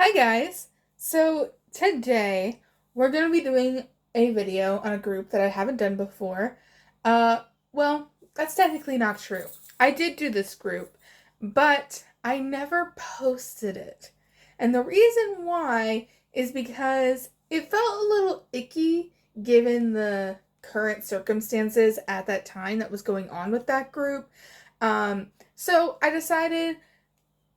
Hi guys! So today we're going to be doing a video on a group that I haven't done before. Uh, well, that's technically not true. I did do this group, but I never posted it. And the reason why is because it felt a little icky given the current circumstances at that time that was going on with that group. So I decided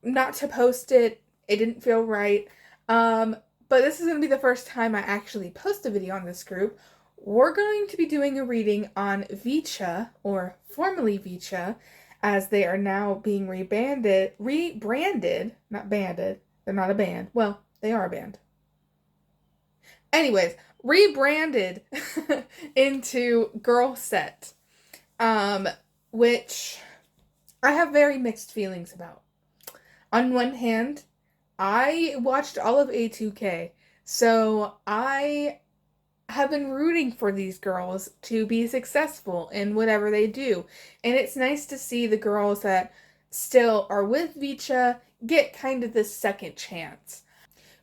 not to post it. It didn't feel right. Um, but this is going to be the first time I actually post a video on this group. We're going to be doing a reading on VCHA, or formerly VCHA, as they are now being rebranded, not banded. They're not a band. Well, they are a band. Anyways, rebranded into GirlSet, um, which I have very mixed feelings about. On one hand, I watched all of A2K, so I have been rooting for these girls to be successful in whatever they do. And it's nice to see the girls that still are with VCHA get kind of this second chance.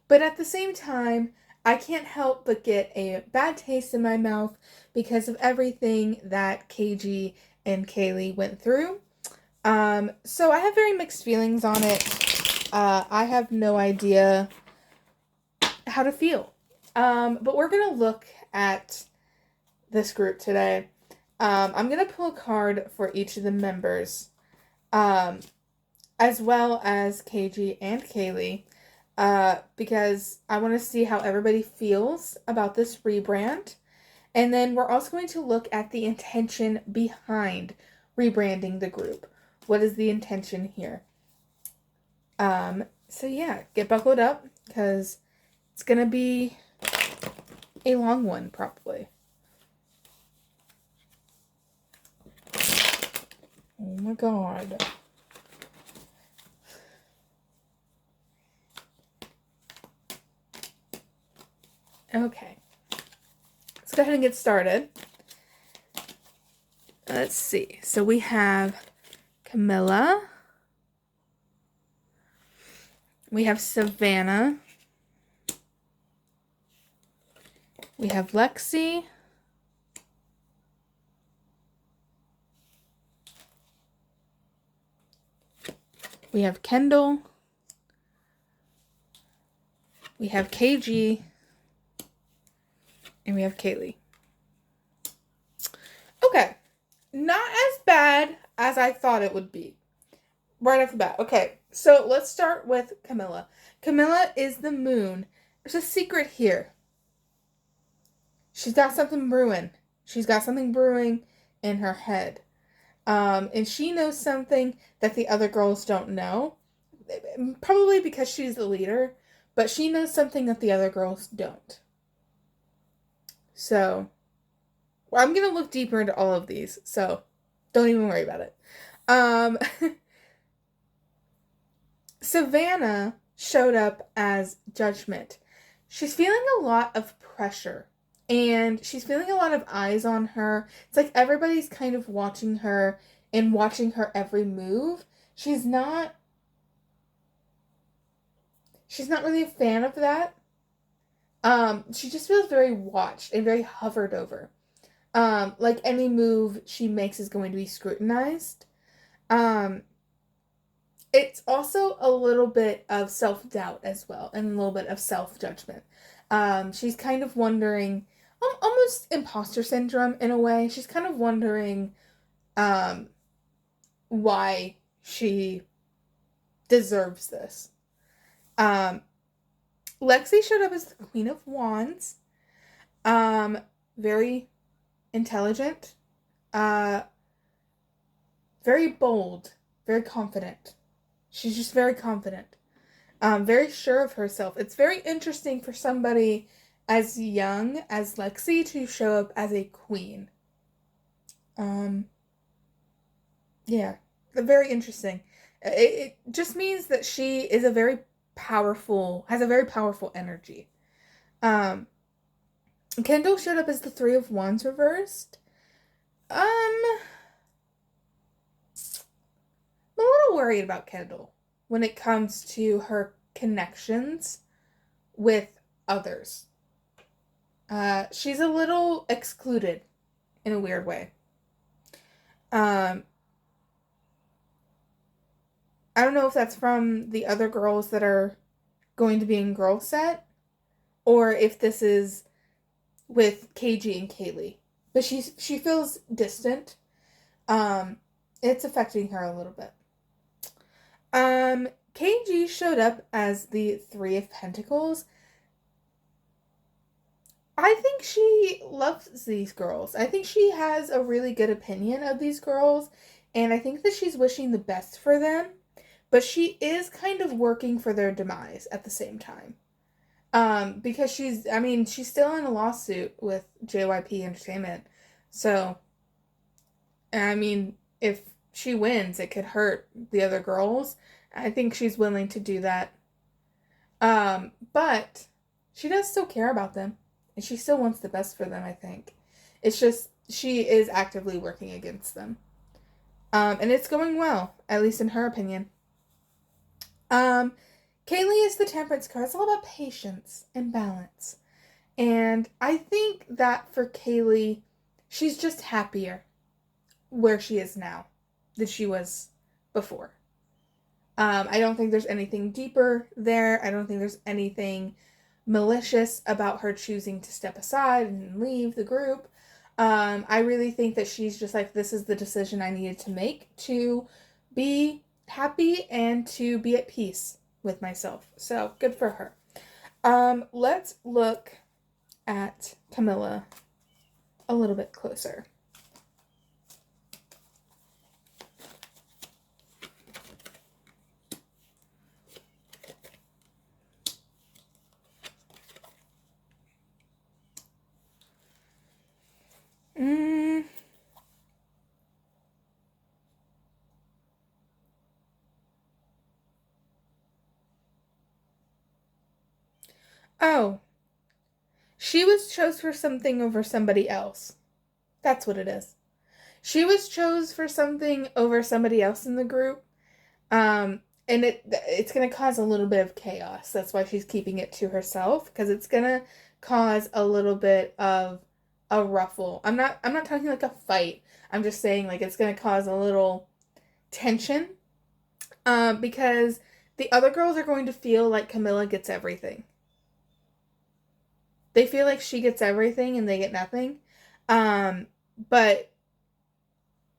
But at the same time, I can't help but get a bad taste in my mouth because of everything that KG and Kaylee went through. So I have very mixed feelings on it. I have no idea how to feel. But we're going to look at this group today. I'm going to pull a card for each of the members, as well as KG and Kaylee, because I want to see how everybody feels about this rebrand. And then we're also going to look at the intention behind rebranding the group. What is the intention here? So yeah, get buckled up because it's gonna be a long one, probably. Oh my god. Okay. Let's go ahead and get started. Let's see. So we have Camila. We have Savannah. We have Lexi. We have Kendall. We have KG. And we have Kaylee. Okay. Not as bad as I thought it would be. Right off the bat. Okay, so let's start with Camila. Camila is the moon. There's a secret here. She's got something brewing. She's got something brewing in her head. And she knows something that the other girls don't know. Probably because she's the leader, but she knows something that the other girls don't. So, I'm going to look deeper into all of these, so don't even worry about it. Savannah showed up as judgment. She's feeling a lot of pressure and she's feeling a lot of eyes on her. It's like everybody's kind of watching her and watching her every move. She's not really a fan of that. She just feels very watched and very hovered over. Like any move she makes is going to be scrutinized. It's also a little bit of self-doubt as well, and a little bit of self-judgment. She's kind of wondering, almost imposter syndrome in a way. She's kind of wondering why she deserves this. Lexi showed up as the Queen of Wands. Very intelligent, very bold, very confident. She's just very confident, very sure of herself. It's very interesting for somebody as young as Lexi to show up as a queen. Yeah, very interesting. It just means that she is has a very powerful energy. Um, Kendall showed up as the Three of Wands reversed. I'm a little worried about Kendall when it comes to her connections. with others. She's a little excluded in a weird way. I don't know if that's from the other girls that are going to be in GirlSet, or if this is with KG and Kaylee. But she feels distant. It's affecting her a little bit. KG showed up as the Three of Pentacles. I think she loves these girls. I think she has a really good opinion of these girls, and I think that she's wishing the best for them, but she is kind of working for their demise at the same time. Because she's still in a lawsuit with JYP Entertainment. So, if she wins, it could hurt the other girls. I think she's willing to do that. But she does still care about them. And she still wants the best for them, I think. It's just, she is actively working against them. And it's going well, at least in her opinion. Kaylee is the Temperance card. It's all about patience and balance. And I think that for Kaylee, she's just happier where she is now than she was before. I don't think there's anything deeper there. I don't think there's anything malicious about her choosing to step aside and leave the group. I really think that she's just like, this is the decision I needed to make to be happy and to be at peace with myself. So good for her. Let's look at Camila a little bit closer. Oh, she was chose for something over somebody else. That's what it is. She was chose for something over somebody else in the group. And it's going to cause a little bit of chaos. That's why she's keeping it to herself, because it's going to cause a little bit of a ruffle. I'm not talking like a fight. I'm just saying like it's going to cause a little tension. Because the other girls are going to feel like Camila gets everything. They feel like she gets everything and they get nothing. But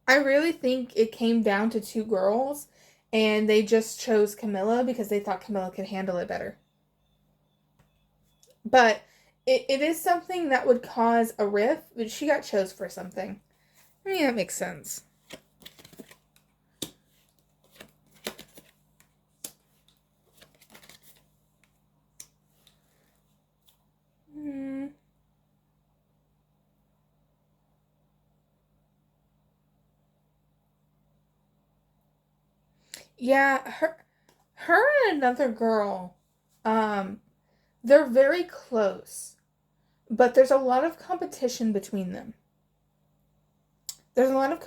I really think it came down to two girls, and they just chose Camila because they thought Camila could handle it better. But it is something that would cause a rift, but she got chose for something. I mean, that makes sense. Yeah, her and another girl, they're very close, but there's a lot of competition between them. They are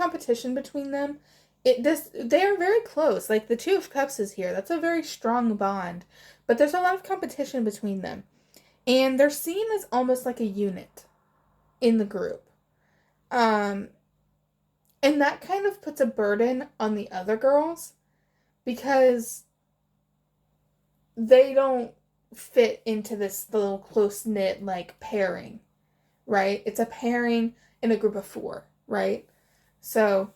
very close. Like the Two of Cups is here. That's a very strong bond, but there's a lot of competition between them, and they're seen as almost like a unit in the group. And that kind of puts a burden on the other girls, because they don't fit into this little close-knit, like, pairing, right? It's a pairing in a group of 4, right? So,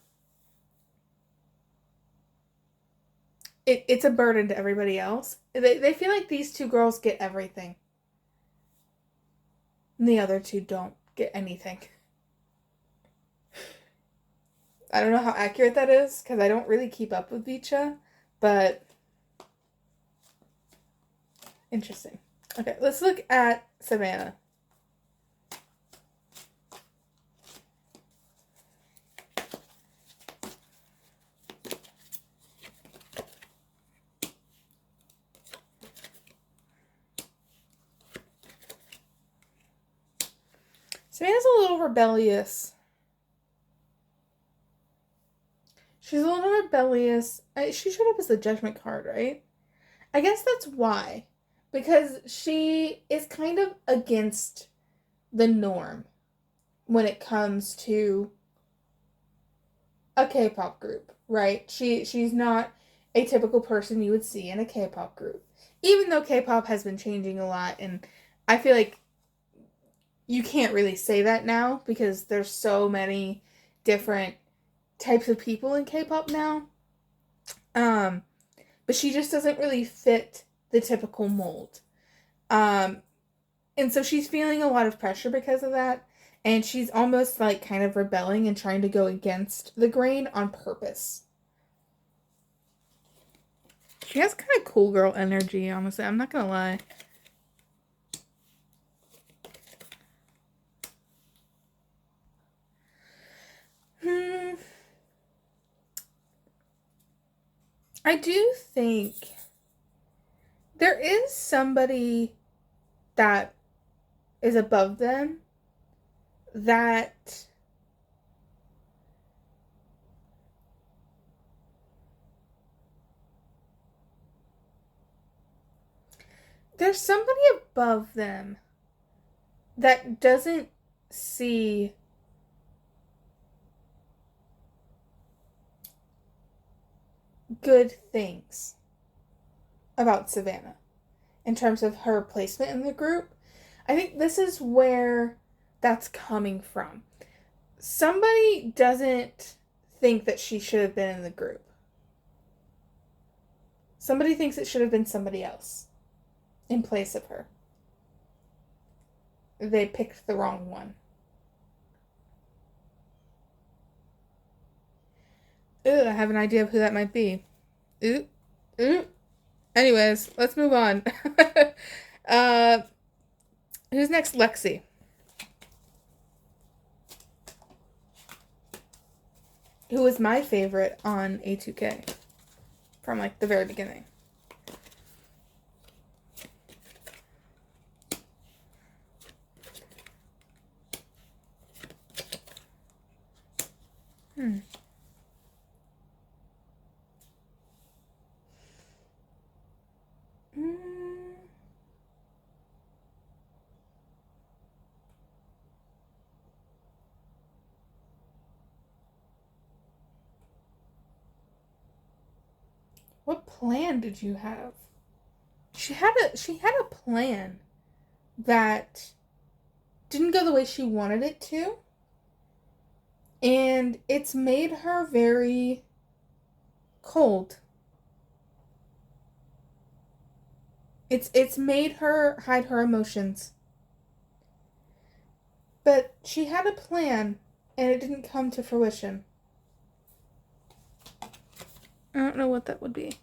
it's a burden to everybody else. They feel like these two girls get everything. And the other two don't get anything. I don't know how accurate that is, because I don't really keep up with VCHA. But interesting. Okay, let's look at Savannah. Savannah's a little rebellious. She's a little rebellious. She showed up as the Judgment card, right? I guess that's why. because she is kind of against the norm when it comes to a K-pop group, right? She's not a typical person you would see in a K-pop group. Even though K-pop has been changing a lot, and I feel like you can't really say that now because there's so many different types of people in K-pop now. But she just doesn't really fit the typical mold. And so she's feeling a lot of pressure because of that. And she's almost like kind of rebelling and trying to go against the grain on purpose. She has kind of cool girl energy, honestly. I'm not gonna lie. I do think there is somebody that is above them that there's somebody above them that doesn't see good things about Savannah in terms of her placement in the group. I think this is where that's coming from. Somebody doesn't think that she should have been in the group. Somebody thinks it should have been somebody else in place of her. They picked the wrong one. Ooh, I have an idea of who that might be. Ooh. Anyways, let's move on. Who's next? Lexi. Who was my favorite on A2K from like the very beginning. What plan did you have? She had a plan that didn't go the way she wanted it to. And it's made her very cold. It's made her hide her emotions. But she had a plan and it didn't come to fruition. I don't know what that would be.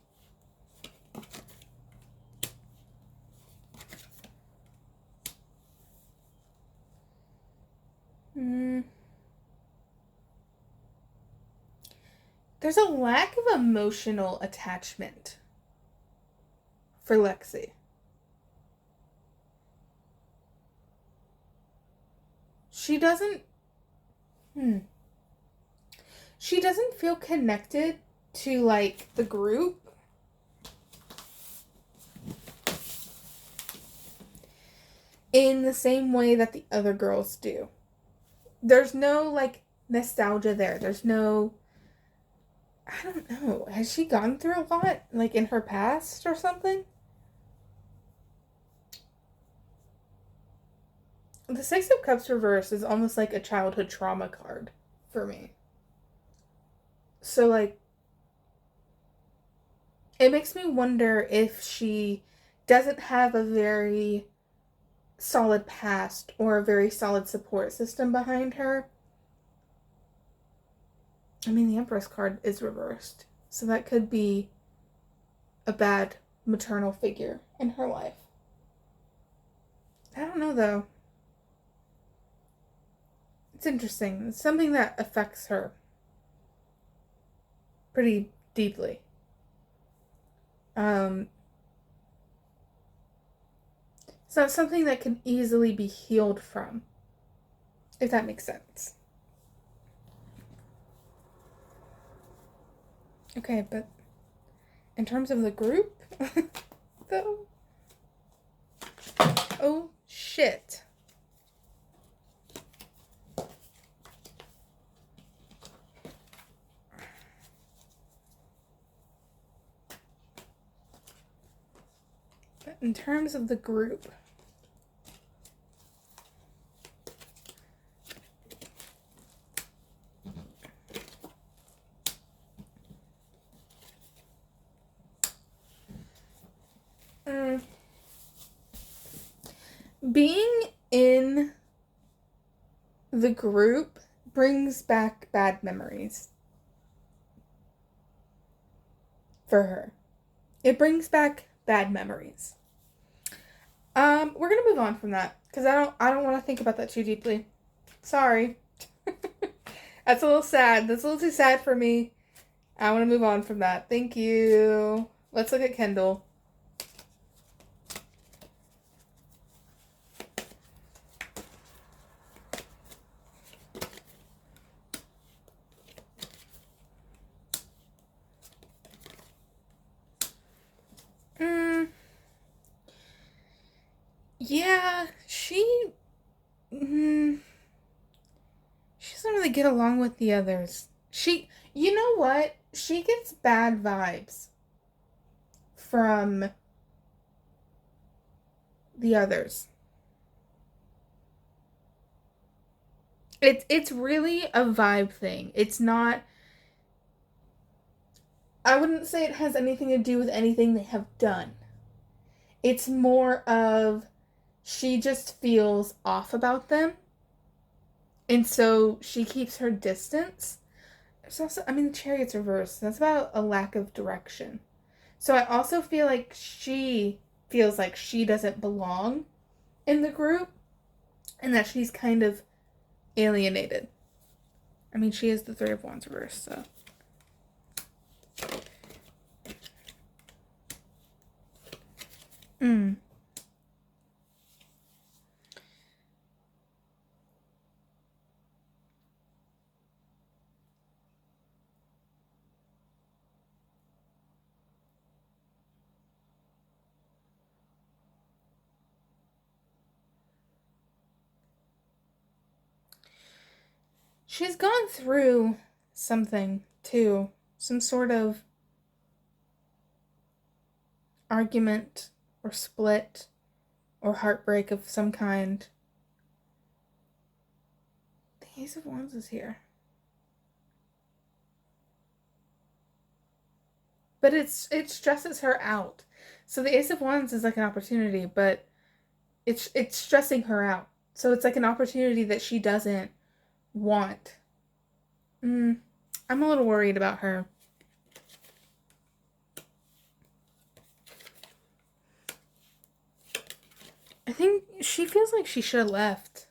There's a lack of emotional attachment for Lexi. She doesn't feel connected to like the group. In the same way that the other girls do. There's no like nostalgia there. There's no, I don't know. Has she gone through a lot like in her past or something? The Six of Cups reverse is almost like a childhood trauma card for me. So, like, it makes me wonder if she doesn't have a very solid past or a very solid support system behind her. I mean, the Empress card is reversed, so that could be a bad maternal figure in her life. I don't know, though. It's interesting. It's something that affects her pretty deeply. It's not something that can easily be healed from, if that makes sense. Okay, but in terms of the group, though, Oh, shit. But in terms of the group, being in the group brings back bad memories for her. It brings back bad memories. We're gonna move on from that because I don't want to think about that too deeply. Sorry. That's a little sad. That's a little too sad for me. I want to move on from that. Thank you. Let's look at Kendall. Yeah, she doesn't really get along with the others. You know what? She gets bad vibes from the others. It's really a vibe thing. It's not, I wouldn't say it has anything to do with anything they have done. It's more of she just feels off about them. And so she keeps her distance. There's also, I mean, the chariot's reversed. That's about a lack of direction. So I also feel like she feels like she doesn't belong in the group and that she's kind of alienated. I mean, she is the Three of Wands reversed, so. She's gone through something, too. Some sort of argument or split or heartbreak of some kind. The Ace of Wands is here. But it stresses her out. So the Ace of Wands is like an opportunity, but it's stressing her out. So it's like an opportunity that she doesn't want. I'm a little worried about her. I think she feels like she should have left.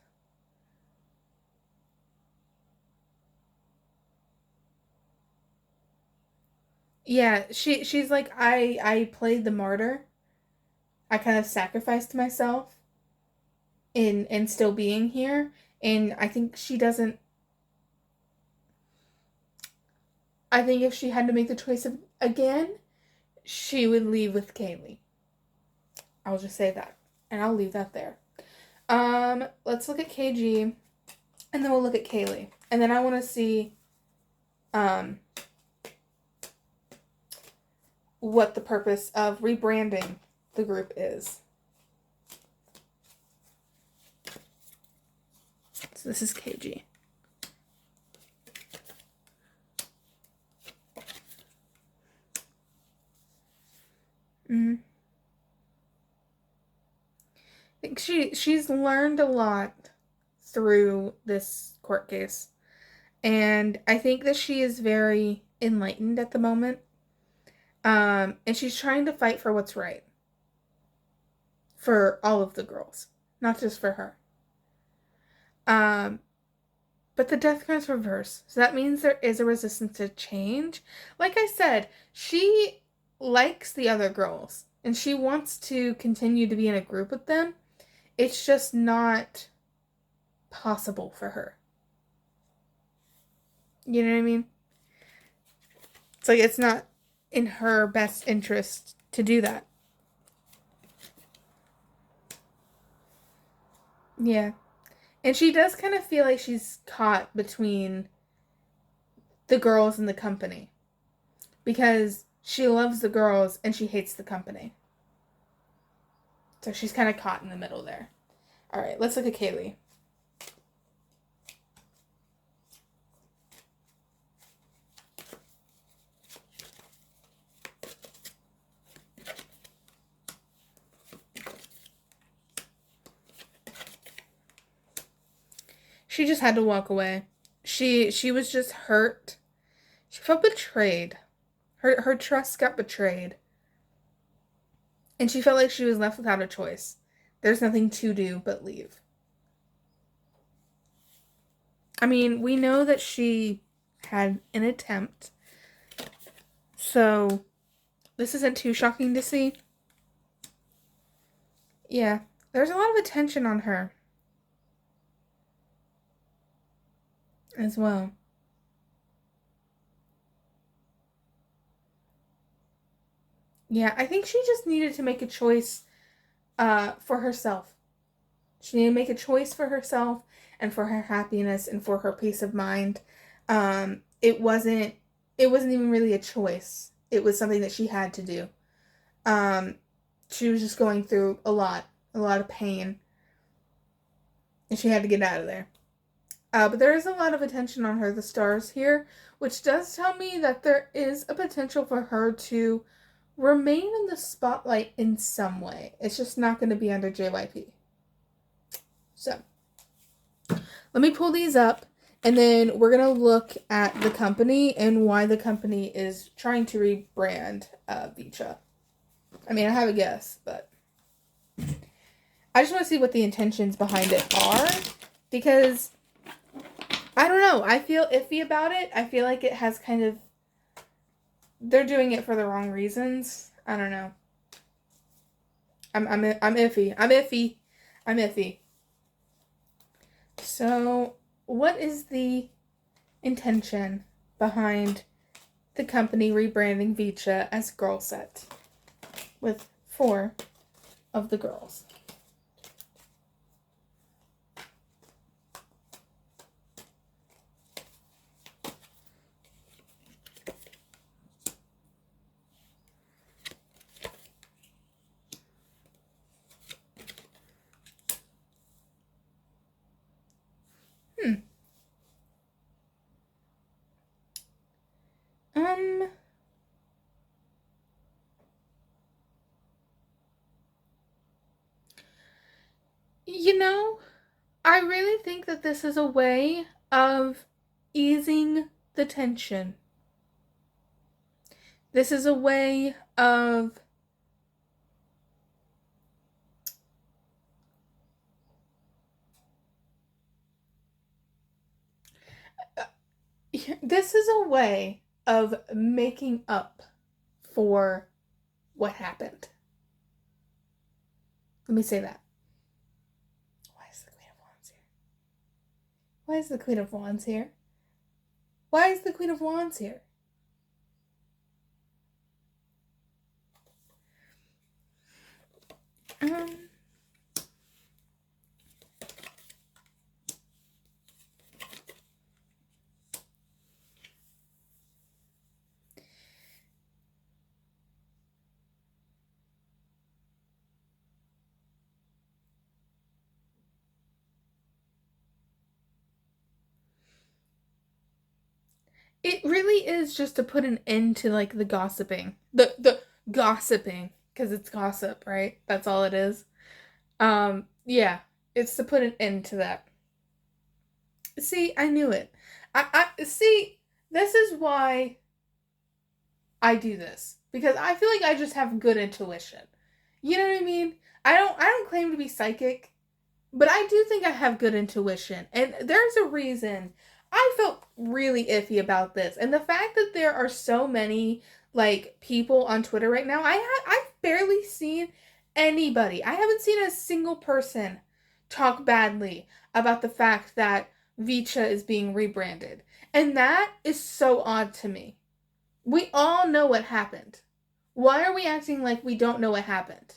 Yeah, she's like, I played the martyr. I kind of sacrificed myself in still being here, and I think she doesn't. I think if she had to make the choice of again, she would leave with Kaylee. I'll just say that, and I'll leave that there. Let's look at KG, and then we'll look at Kaylee, and then I want to see, what the purpose of rebranding the group is. So this is KG. I think she's learned a lot through this court case. And I think that she is very enlightened at the moment. And she's trying to fight for what's right. For all of the girls. Not just for her. But the death card's reversed. So that means there is a resistance to change. Like I said, she likes the other girls. And she wants to continue to be in a group with them. It's just not possible for her. You know what I mean? It's like it's not in her best interest to do that. Yeah. And she does kind of feel like she's caught between the girls and the company because she loves the girls and she hates the company. So she's kind of caught in the middle there. All right, let's look at Kaylee. She just had to walk away. She was just hurt. She felt betrayed. Her trust got betrayed. And she felt like she was left without a choice. There's nothing to do but leave. I mean, we know that she had an attempt. So, this isn't too shocking to see. Yeah, there's a lot of attention on her as well. Yeah, I think she just needed to make a choice for herself. She needed to make a choice for herself and for her happiness and for her peace of mind. It wasn't even really a choice. It was something that she had to do. Um, she was just going through a lot of pain, and she had to get out of there. But there is a lot of attention on her, the stars here, which does tell me that there is a potential for her to remain in the spotlight in some way. It's just not going to be under JYP. So, let me pull these up, and then we're going to look at the company and why the company is trying to rebrand VCHA. I mean, I have a guess, but I just want to see what the intentions behind it are, because I don't know. I feel iffy about it. I feel like it has kind of... They're doing it for the wrong reasons. I don't know. I'm iffy. I'm iffy. I'm iffy. So, what is the intention behind the company rebranding VCHA as GirlSet with 4 of the girls? Um, you know, I really think that this is a way of easing the tension. This is a way of this is a way of making up for what happened. Let me say that. Why is the Queen of Wands here? Why is the Queen of Wands here? Why is the Queen of Wands here? Um, it really is just to put an end to like the gossiping. The gossiping, because it's gossip, right? That's all it is. Yeah, it's to put an end to that. See, I knew it. I see, this is why I do this. Because I feel like I just have good intuition. You know what I mean? I don't claim to be psychic, but I do think I have good intuition. And there's a reason I felt really iffy about this. And the fact that there are so many like people on Twitter right now, I've barely seen anybody. I haven't seen a single person talk badly about the fact that VCHA is being rebranded. And that is so odd to me. We all know what happened. Why are we acting like we don't know what happened?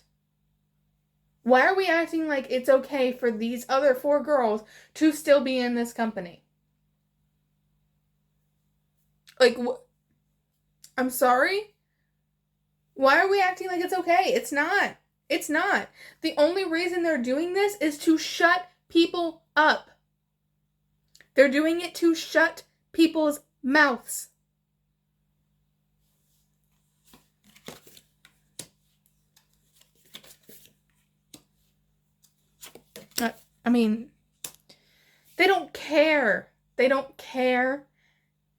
Why are we acting like it's okay for these other 4 girls to still be in this company? Like, I'm sorry? Why are we acting like it's okay? It's not. It's not. The only reason they're doing this is to shut people up. They're doing it to shut people's mouths. I mean, they don't care. They don't care.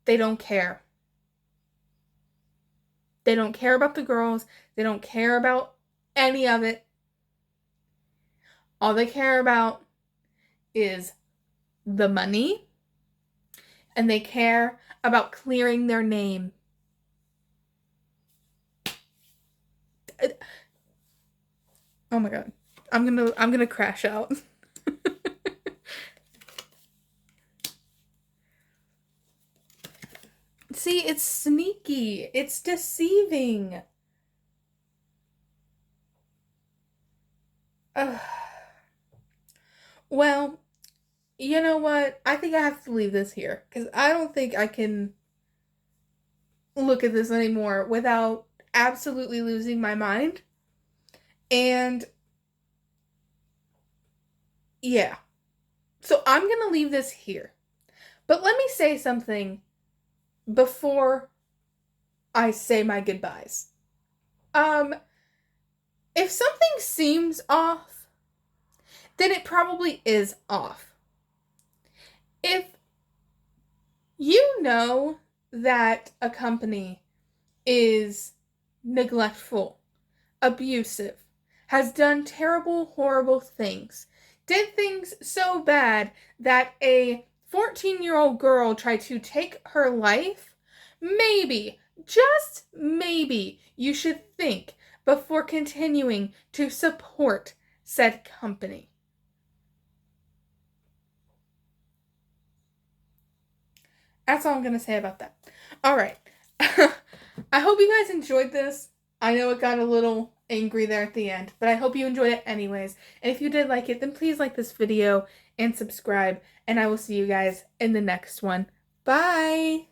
They don't care. They don't care about the girls. They don't care about any of it. All they care about is the money, and they care about clearing their name. Oh my god. I'm gonna crash out. See, it's sneaky. It's deceiving. Well, you know what? I think I have to leave this here because I don't think I can look at this anymore without absolutely losing my mind. And yeah. So I'm going to leave this here. But let me say something before I say my goodbyes. If something seems off, then it probably is off. If you know that a company is neglectful, abusive, has done terrible, horrible things, did things so bad that a 14-year-old girl tried to take her life, maybe, just maybe, you should think before continuing to support said company. That's all I'm going to say about that. All right. I hope you guys enjoyed this. I know it got a little angry there at the end, but I hope you enjoyed it anyways. And if you did like it, then please like this video and subscribe. And I will see you guys in the next one. Bye!